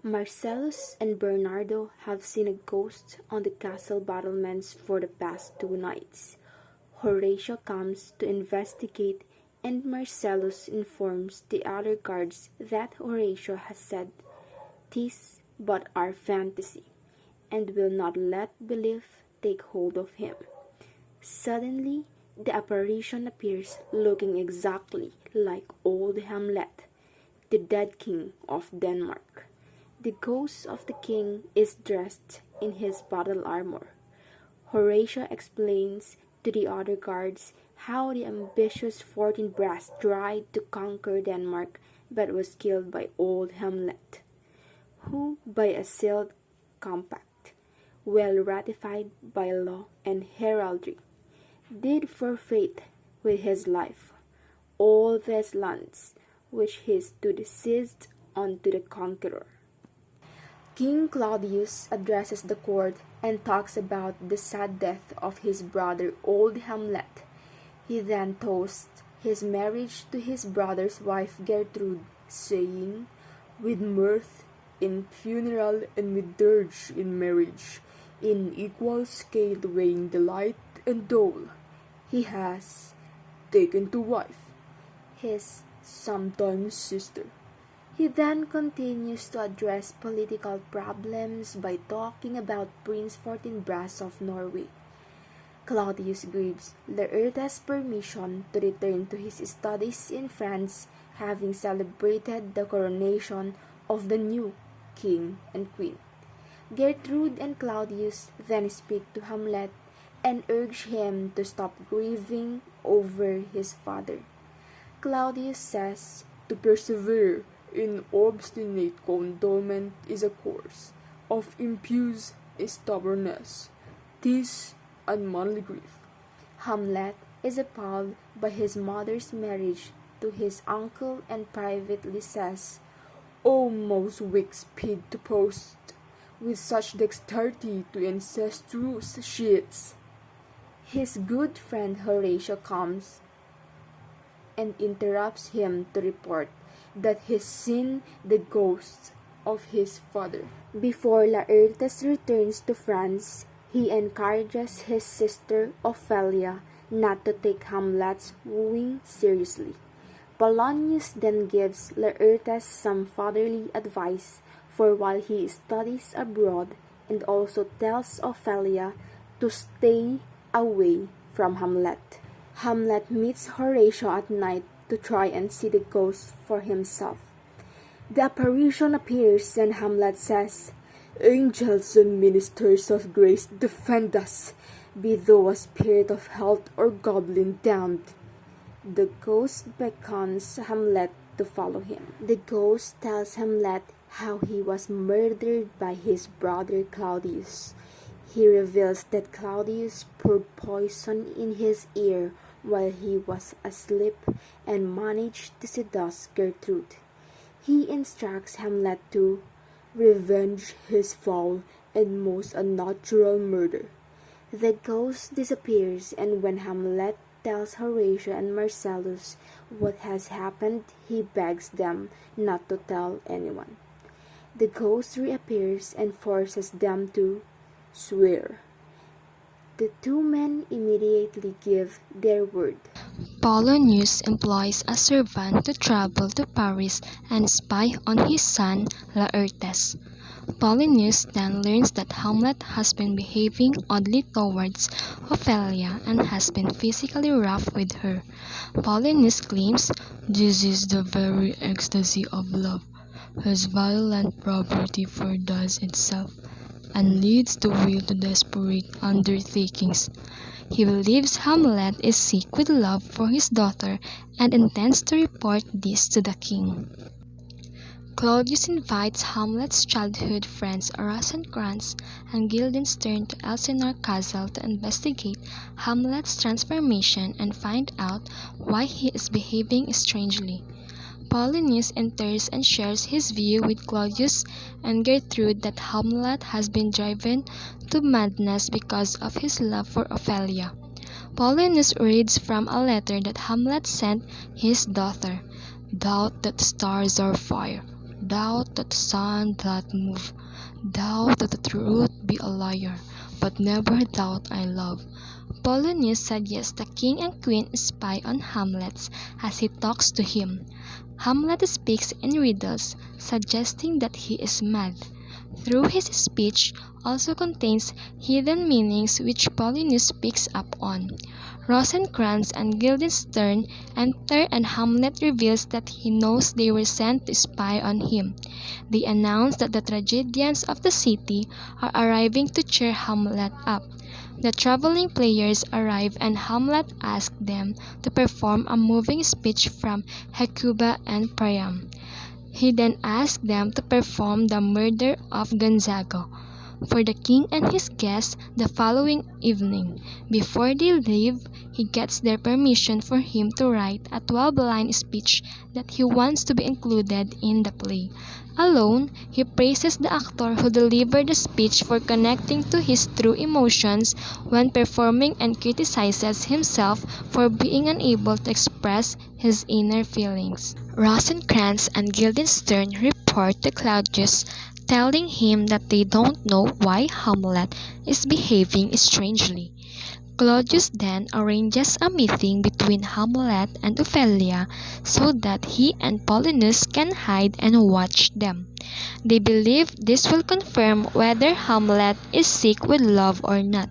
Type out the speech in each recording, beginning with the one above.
Marcellus and Bernardo have seen a ghost on the castle battlements for the past 2 nights. Horatio comes to investigate, and Marcellus informs the other guards that Horatio has said, "'Tis but our fantasy," and will not let belief take hold of him. Suddenly, the apparition appears looking exactly like old Hamlet, the dead king of Denmark. The ghost of the king is dressed in his battle armor. Horatio explains to the other guards how the ambitious Fortinbras tried to conquer Denmark but was killed by old Hamlet, who, by a sealed compact, well ratified by law and heraldry, did forfeit with his life all these lands which he stood seized unto the conqueror. King Claudius addresses the court and talks about the sad death of his brother old Hamlet. He then toasts his marriage to his brother's wife Gertrude, saying, "With mirth in funeral and with dirge in marriage, in equal scale weighing delight and dole, he has taken to wife his sometime sister." He then continues to address political problems by talking about Prince Fortinbras of Norway. Claudius gives Laertes permission to return to his studies in France, having celebrated the coronation of the new king and queen. Gertrude and Claudius then speak to Hamlet and urge him to stop grieving over his father. Claudius says, "To persevere in obstinate condolement is a course of impious stubbornness. 'Tis unmanly grief." Hamlet is appalled by his mother's marriage to his uncle and privately says, "O most weak speed to post, with such dexterity to incestuous sheets." His good friend Horatio comes and interrupts him to report that he's seen the ghost of his father. Before Laertes returns to France, he encourages his sister Ophelia not to take Hamlet's wooing seriously. Polonius then gives Laertes some fatherly advice for while he studies abroad, and also tells Ophelia to stay away from Hamlet. Hamlet meets Horatio at night to try and see the ghost for himself. The apparition appears and Hamlet says, "Angels and ministers of grace, defend us, be thou a spirit of health or goblin damned." The ghost beckons Hamlet to follow him. The ghost tells Hamlet how he was murdered by his brother Claudius. He reveals that Claudius poured poison in his ear while he was asleep and managed to seduce Gertrude. He instructs Hamlet to revenge his foul and most unnatural murder. The ghost disappears, and when Hamlet tells Horatio and Marcellus what has happened, he begs them not to tell anyone. The ghost reappears and forces them to swear. The two men immediately give their word. Polonius employs a servant to travel to Paris and spy on his son Laertes. Polonius then learns that Hamlet has been behaving oddly towards Ophelia and has been physically rough with her. Polonius claims, "This is the very ecstasy of love, whose violent poverty fordoes itself, and leads the will to desperate undertakings." He believes Hamlet is sick with love for his daughter and intends to report this to the king. Claudius invites Hamlet's childhood friends Rosencrantz and Guildenstern to Elsinore Castle to investigate Hamlet's transformation and find out why he is behaving strangely. Polonius enters and shares his view with Claudius and Gertrude that Hamlet has been driven to madness because of his love for Ophelia. Polonius reads from a letter that Hamlet sent his daughter, "Doubt that stars are fire, Doubt that the sun that move, doubt that the truth be a liar, but never doubt I love. Polonius suggests the king and queen spy on Hamlet as he talks to him. Hamlet speaks in riddles, suggesting that he is mad. Through his speech also contains hidden meanings which Polonius picks up on. Rosencrantz and Guildenstern enter and Hamlet reveals that he knows they were sent to spy on him. They announce that the tragedians of the city are arriving to cheer Hamlet up. The traveling players arrive and Hamlet asks them to perform a moving speech from Hecuba and Priam. He then asks them to perform the murder of Gonzago for the king and his guests the following evening. Before they leave, he gets their permission for him to write a 12-line speech that he wants to be included in the play. Alone, he praises the actor who delivered the speech for connecting to his true emotions when performing and criticizes himself for being unable to express his inner feelings. Rosencrantz and Guildenstern report to Claudius, telling him that they don't know why Hamlet is behaving strangely. Claudius then arranges a meeting between Hamlet and Ophelia so that he and Polonius can hide and watch them. They believe this will confirm whether Hamlet is sick with love or not.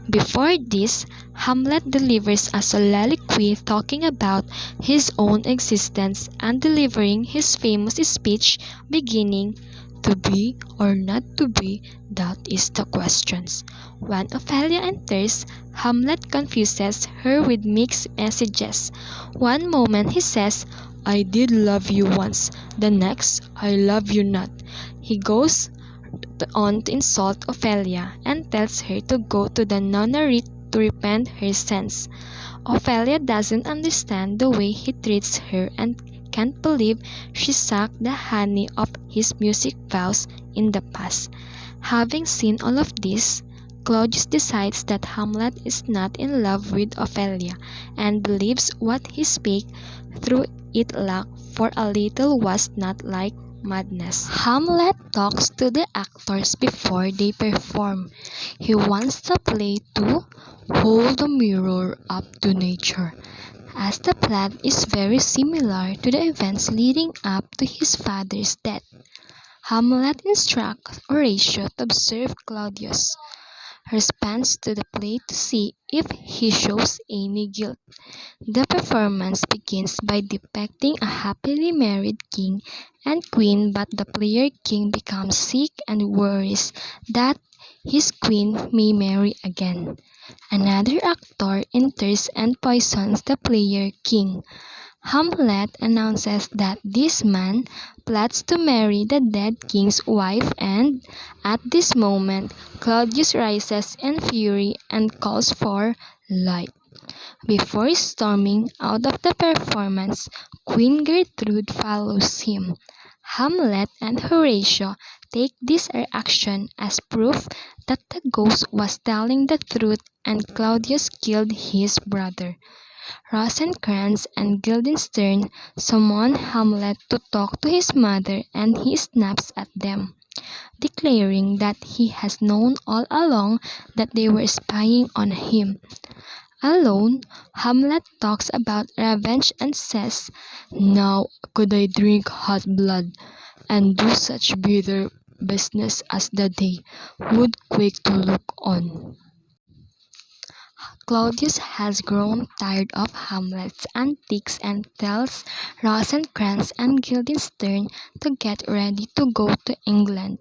Before this, Hamlet delivers a soliloquy talking about his own existence and delivering his famous speech beginning, "To be or not to be, that is the questions." When Ophelia enters, Hamlet confuses her with mixed messages. One moment he says, "I did love you once," the next, "I love you not." He goes on to insult Ophelia and tells her to go to the nunnery to repent her sins. Ophelia doesn't understand the way he treats her and can't believe she sucked the honey of his music vows in the past. Having seen all of this, Claudius decides that Hamlet is not in love with Ophelia and believes what he spake through it luck for a little was not like madness. Hamlet talks to the actors before they perform. He wants the play to hold the mirror up to nature, as the plot is very similar to the events leading up to his father's death. Hamlet instructs Horatio to observe Claudius' response to the play to see if he shows any guilt. The performance begins by depicting a happily married king and queen, but the player king becomes sick and worries that his queen may marry again. Another actor enters and poisons the player king. Hamlet announces that this man plots to marry the dead king's wife, and at this moment Claudius rises in fury and calls for light. Before storming out of the performance, Queen Gertrude follows him. Hamlet and Horatio take this reaction as proof that the ghost was telling the truth and Claudius killed his brother. Rosencrantz and Guildenstern summon Hamlet to talk to his mother and he snaps at them, declaring that he has known all along that they were spying on him. Alone, Hamlet talks about revenge and says, "Now could I drink hot blood, and do such bitter business as the day would quake to look on." Claudius has grown tired of Hamlet's antics and tells Rosencrantz and Guildenstern to get ready to go to England.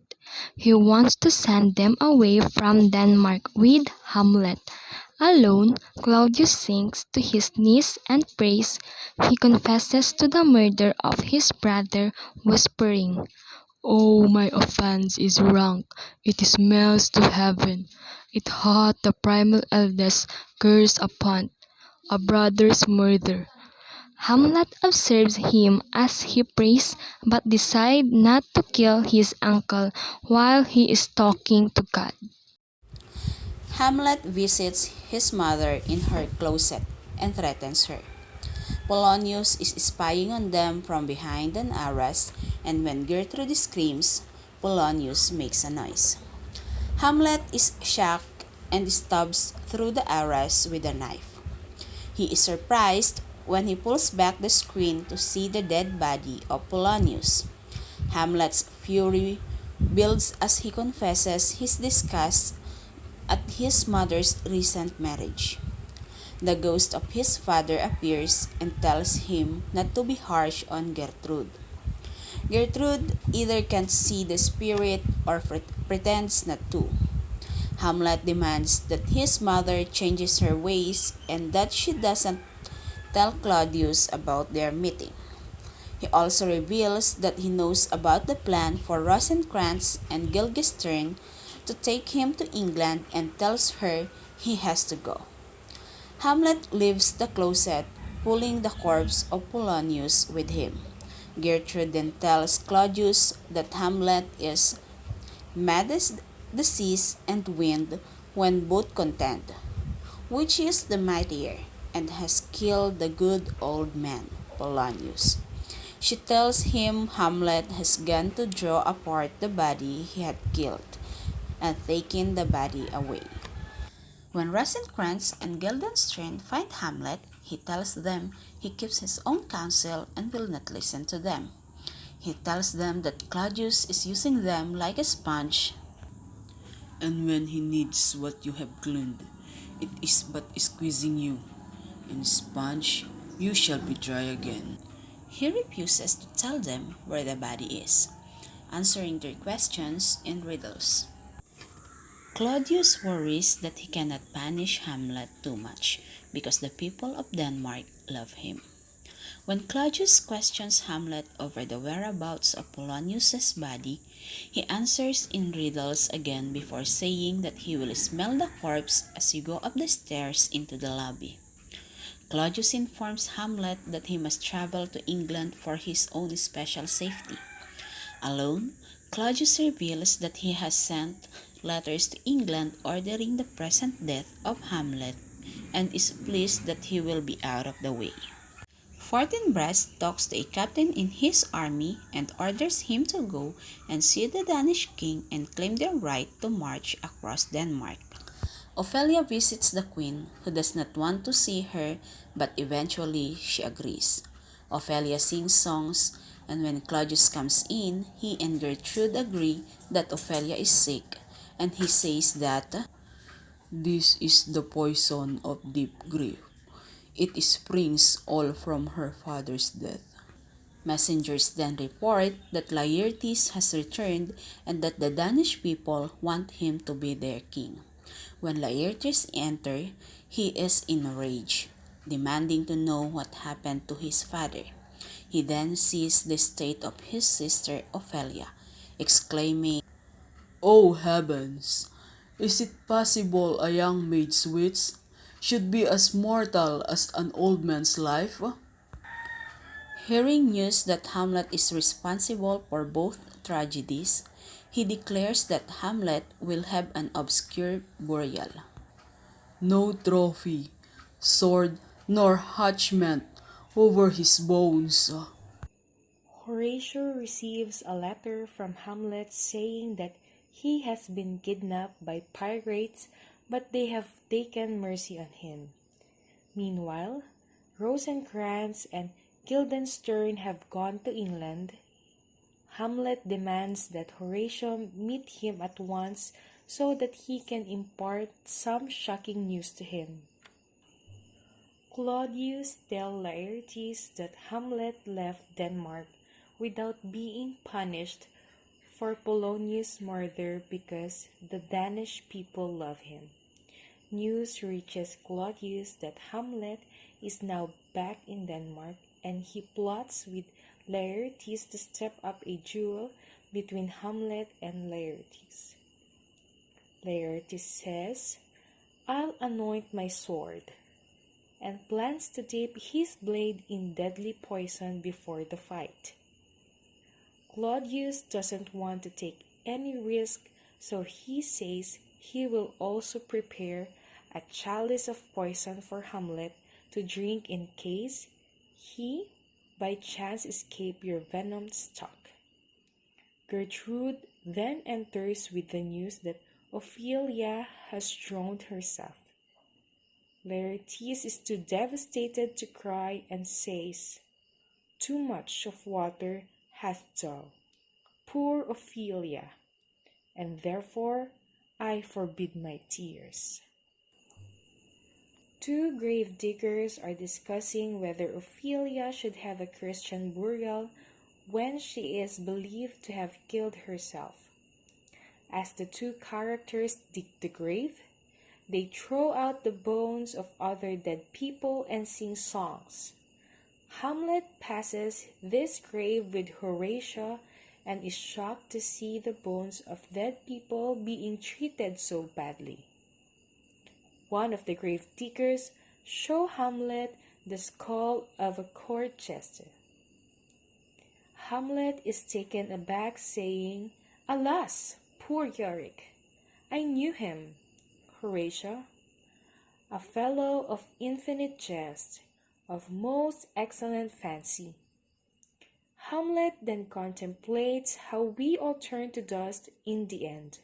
He wants to send them away from Denmark with Hamlet. Alone, Claudius sinks to his knees and prays. He confesses to the murder of his brother, whispering, "Oh, my offense is rank, it smells to heaven. It hath the primal eldest curse upon a brother's murder." Hamlet observes him as he prays, but decides not to kill his uncle while he is talking to God. Hamlet visits his mother in her closet and threatens her. Polonius is spying on them from behind an arras, and when Gertrude screams, Polonius makes a noise. Hamlet is shocked and stabs through the arras with a knife. He is surprised when he pulls back the screen to see the dead body of Polonius. Hamlet's fury builds as he confesses his disgust at his mother's recent marriage. The ghost of his father appears and tells him not to be harsh on Gertrude. Gertrude either can't see the spirit or pretends not to. Hamlet demands that his mother changes her ways and that she doesn't tell Claudius about their meeting. He also reveals that he knows about the plan for Rosencrantz and Guildenstern to take him to England and tells her he has to go. Hamlet leaves the closet, pulling the corpse of Polonius with him. Gertrude then tells Claudius that Hamlet is mad as the seas and wind when both contend, which is the mightier, and has killed the good old man, Polonius. She tells him Hamlet has gone to draw apart the body he had killed and taken the body away. When Rosencrantz and Guildenstern find Hamlet, he tells them he keeps his own counsel and will not listen to them. He tells them that Claudius is using them like a sponge, and when he needs what you have gleaned, it is but squeezing you. In sponge, you shall be dry again. He refuses to tell them where the body is, answering their questions in riddles. Claudius worries that he cannot punish Hamlet too much because the people of Denmark love him. When Claudius questions Hamlet over the whereabouts of Polonius's body, he answers in riddles again before saying that he will smell the corpse as you go up the stairs into the lobby. Claudius informs Hamlet that he must travel to England for his own special safety. Alone, Claudius reveals that he has sent letters to England ordering the present death of Hamlet and is pleased that he will be out of the way. Fortinbras talks to a captain in his army and orders him to go and see the Danish king and claim their right to march across Denmark. Ophelia visits the queen, who does not want to see her, but eventually she agrees. Ophelia sings songs, and when Claudius comes in, he and Gertrude agree that Ophelia is sick, and he says that this is the poison of deep grief. It springs all from her father's death. Messengers then report that Laertes has returned and that the Danish people want him to be their king. When Laertes enters, he is in a rage, demanding to know what happened to his father. He then sees the state of his sister Ophelia, exclaiming, "Oh heavens! Is it possible a young maid's wits should be as mortal as an old man's life?" Hearing news that Hamlet is responsible for both tragedies, he declares that Hamlet will have an obscure burial. No trophy, sword, nor hatchment over his bones. Horatio receives a letter from Hamlet saying that he has been kidnapped by pirates, but they have taken mercy on him. Meanwhile, Rosencrantz and Guildenstern have gone to England. Hamlet demands that Horatio meet him at once so that he can impart some shocking news to him. Claudius tells Laertes that Hamlet left Denmark without being punished for Polonius' murder because the Danish people love him. News reaches Claudius that Hamlet is now back in Denmark, and he plots with Laertes to step up a duel between Hamlet and Laertes. Laertes says, "I'll anoint my sword," and plans to dip his blade in deadly poison before the fight. Claudius doesn't want to take any risk, so he says he will also prepare a chalice of poison for Hamlet to drink in case he by chance escape your venom stalk. Gertrude then enters with the news that Ophelia has drowned herself. Laertes is too devastated to cry and says, "Too much of water hath thou, poor Ophelia, and therefore I forbid my tears." Two grave diggers are discussing whether Ophelia should have a Christian burial when she is believed to have killed herself. As the two characters dig the grave, they throw out the bones of other dead people and sing songs. Hamlet passes this grave with Horatio and is shocked to see the bones of dead people being treated so badly. One of the grave diggers shows Hamlet the skull of a court jester. Hamlet is taken aback, saying, "Alas, poor Yorick! I knew him, Horatio, a fellow of infinite jest, of most excellent fancy." Hamlet then contemplates how we all turn to dust in the end.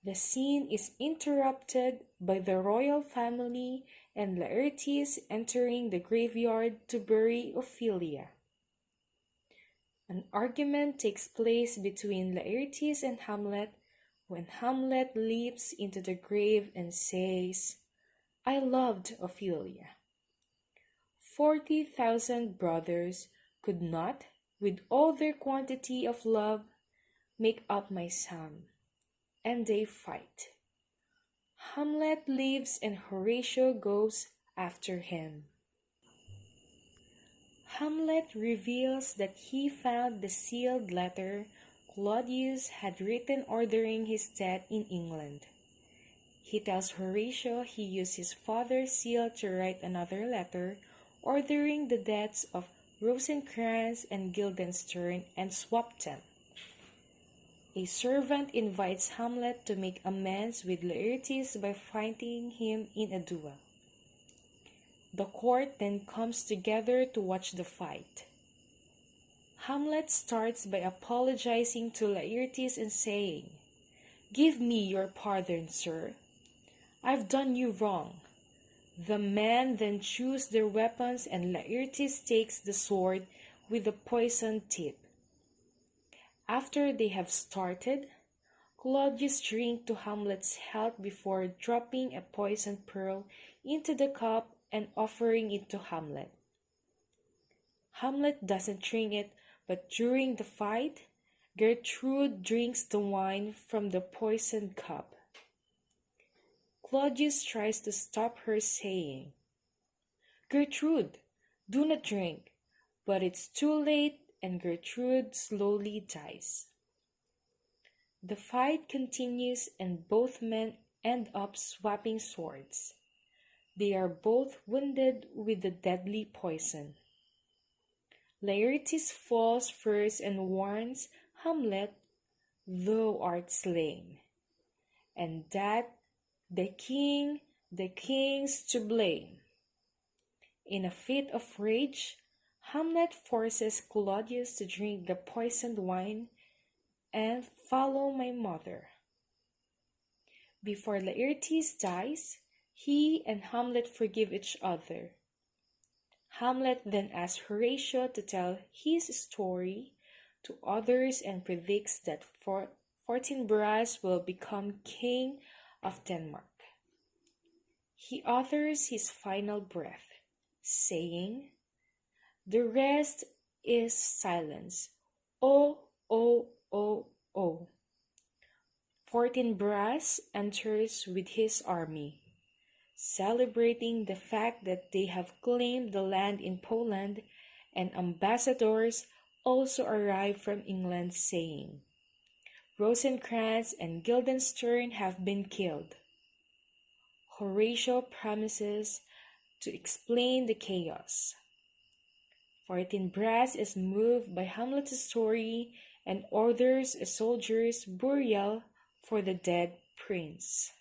The scene is interrupted by the royal family and Laertes entering the graveyard to bury Ophelia. An argument takes place between Laertes and Hamlet when Hamlet leaps into the grave and says, "I loved Ophelia. 40,000 brothers could not, with all their quantity of love, make up my sum." And they fight. Hamlet leaves and Horatio goes after him. Hamlet reveals that he found the sealed letter Claudius had written ordering his death in England. He tells Horatio he used his father's seal to write another letter ordering the deaths of Rosencrantz and Guildenstern and swapped them. A servant invites Hamlet to make amends with Laertes by fighting him in a duel. The court then comes together to watch the fight. Hamlet starts by apologizing to Laertes and saying, "Give me your pardon, sir. I've done you wrong." The men then choose their weapons and Laertes takes the sword with the poisoned tip. After they have started, Claudius drinks to Hamlet's health before dropping a poisoned pearl into the cup and offering it to Hamlet. Hamlet doesn't drink it, but during the fight, Gertrude drinks the wine from the poisoned cup. Claudius tries to stop her, saying, "Gertrude, do not drink," but it's too late and Gertrude slowly dies. The fight continues and both men end up swapping swords. They are both wounded with the deadly poison. Laertes falls first and warns Hamlet, "Thou art slain, and that the king's to blame." In a fit of rage, Hamlet forces Claudius to drink the poisoned wine and follow my mother. Before Laertes dies, he and Hamlet forgive each other. Hamlet then asks Horatio to tell his story to others and predicts that Fortinbras will become king of Denmark. He utters his final breath, saying, "The rest is silence. Oh, oh, oh, oh." Fortinbras enters with his army, celebrating the fact that they have claimed the land in Poland, and ambassadors also arrive from England saying, "Rosencrantz and Guildenstern have been killed." Horatio promises to explain the chaos. Fortinbras is moved by Hamlet's story and orders a soldier's burial for the dead prince.